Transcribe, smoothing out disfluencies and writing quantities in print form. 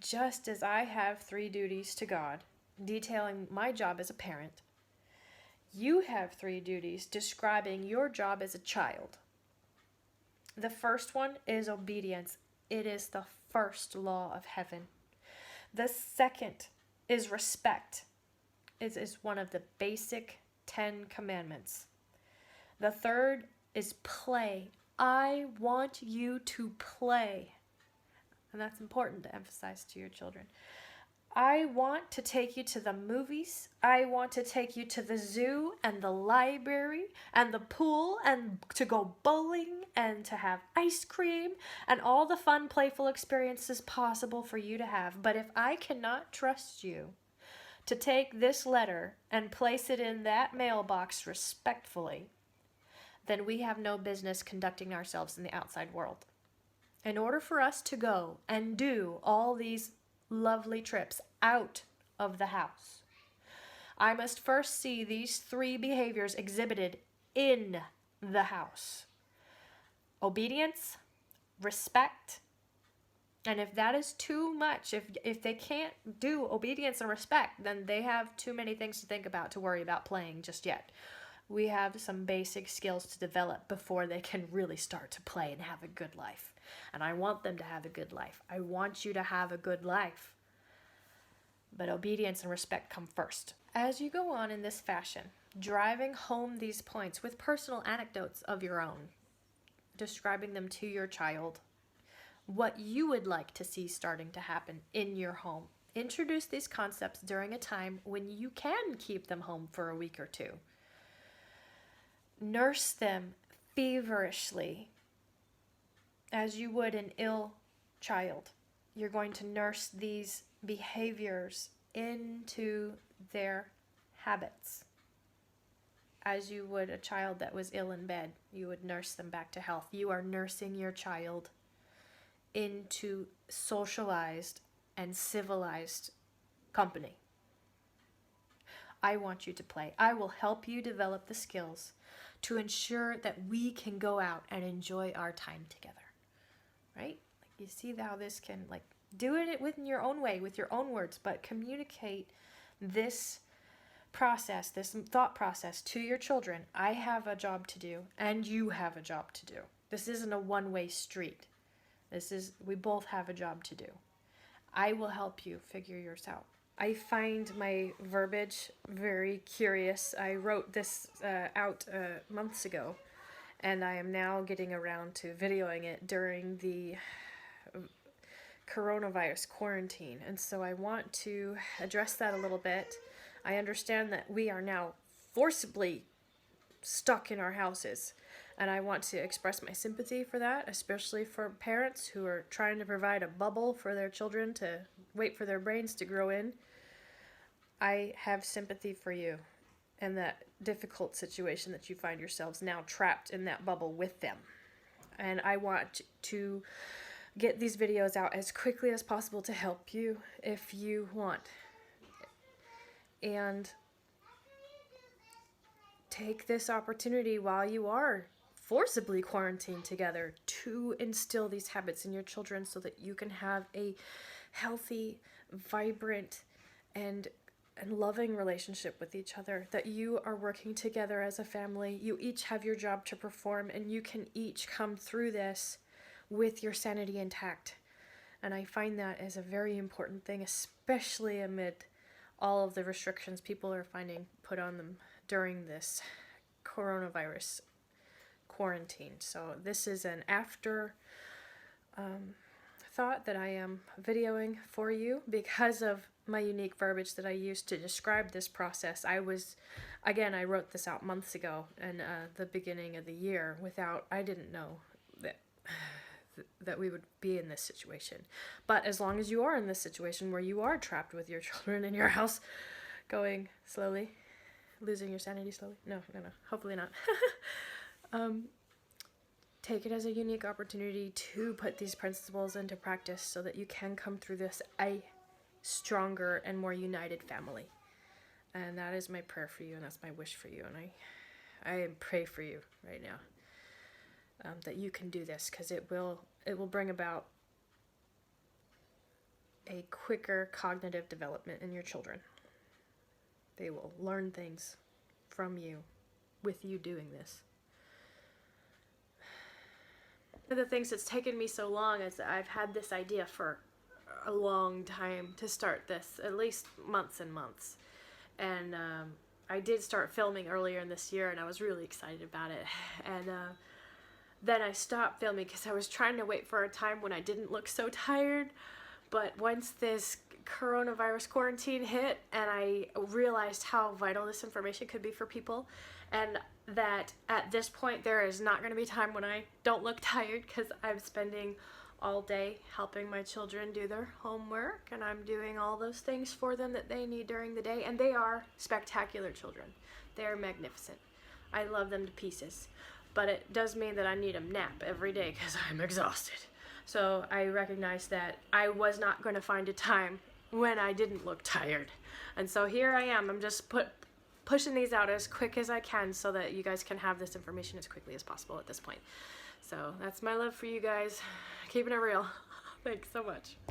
just as I have 3 duties to God, detailing my job as a parent, you have 3 duties describing your job as a child. The first one is obedience. It is the first law of heaven. The second is respect. It is one of the basic 10 commandments. The third is play. I want you to play. And that's important to emphasize to your children. I want to take you to the movies. I want to take you to the zoo and the library and the pool and to go bowling and to have ice cream and all the fun, playful experiences possible for you to have. But if I cannot trust you to take this letter and place it in that mailbox respectfully, then we have no business conducting ourselves in the outside world. In order for us to go and do all these lovely trips out of the house, I must first see these 3 behaviors exhibited in the house: obedience, respect, and if that is too much, if they can't do obedience and respect, then they have too many things to think about to worry about playing just yet. We have some basic skills to develop before they can really start to play and have a good life. And I want them to have a good life. I want you to have a good life. But obedience and respect come first. As you go on in this fashion, driving home these points with personal anecdotes of your own, describing them to your child, what you would like to see starting to happen in your home. Introduce these concepts during a time when you can keep them home for a week or 2. Nurse them feverishly as you would an ill child. You're going to nurse these behaviors into their habits. As you would a child that was ill in bed, you would nurse them back to health. You are nursing your child into socialized and civilized company. I want you to play. I will help you develop the skills to ensure that we can go out and enjoy our time together. Right? Like, you see how this can, like, do it within your own way, with your own words, but communicate this process, this thought process to your children. I have a job to do, and you have a job to do. This isn't a one-way street. We both have a job to do. I will help you figure yours out. I find my verbiage very curious. I wrote this out months ago, and I am now getting around to videoing it during the coronavirus quarantine. And so I want to address that a little bit. I understand that we are now forcibly stuck in our houses, and I want to express my sympathy for that, especially for parents who are trying to provide a bubble for their children to wait for their brains to grow in. I have sympathy for you and that difficult situation that you find yourselves now trapped in that bubble with them. And I want to get these videos out as quickly as possible to help you if you want. And take this opportunity while you are forcibly quarantined together to instill these habits in your children so that you can have a healthy, vibrant, and loving relationship with each other, that you are working together as a family. You each have your job to perform, and you can each come through this with your sanity intact. And I find that as a very important thing, especially amid all of the restrictions people are finding put on them during this coronavirus quarantine. So this is an after thought that I am videoing for you because of my unique verbiage that I used to describe this process. I wrote this out months ago in the beginning of the year I didn't know that we would be in this situation. But as long as you are in this situation where you are trapped with your children in your house, going slowly, losing your sanity slowly, no, hopefully not. Take it as a unique opportunity to put these principles into practice so that you can come through this a stronger and more united family. And that is my prayer for you, and that's my wish for you. And I pray for you right now that you can do this, because it will bring about a quicker cognitive development in your children. They will learn things from you with you doing this. One of the things that's taken me so long is that I've had this idea for a long time to start this, at least months and months. And I did start filming earlier in this year, and I was really excited about it. And then I stopped filming because I was trying to wait for a time when I didn't look so tired. But once this coronavirus quarantine hit, and I realized how vital this information could be for people, and that at this point there is not going to be time when I don't look tired, because I'm spending all day helping my children do their homework, and I'm doing all those things for them that they need during the day. And they are spectacular children. They are magnificent. I love them to pieces. But it does mean that I need a nap every day because I'm exhausted. So I recognized that I was not going to find a time when I didn't look tired. And so here I am. I'm just pushing these out as quick as I can so that you guys can have this information as quickly as possible at this point. So that's my love for you guys. Keeping it real. Thanks so much.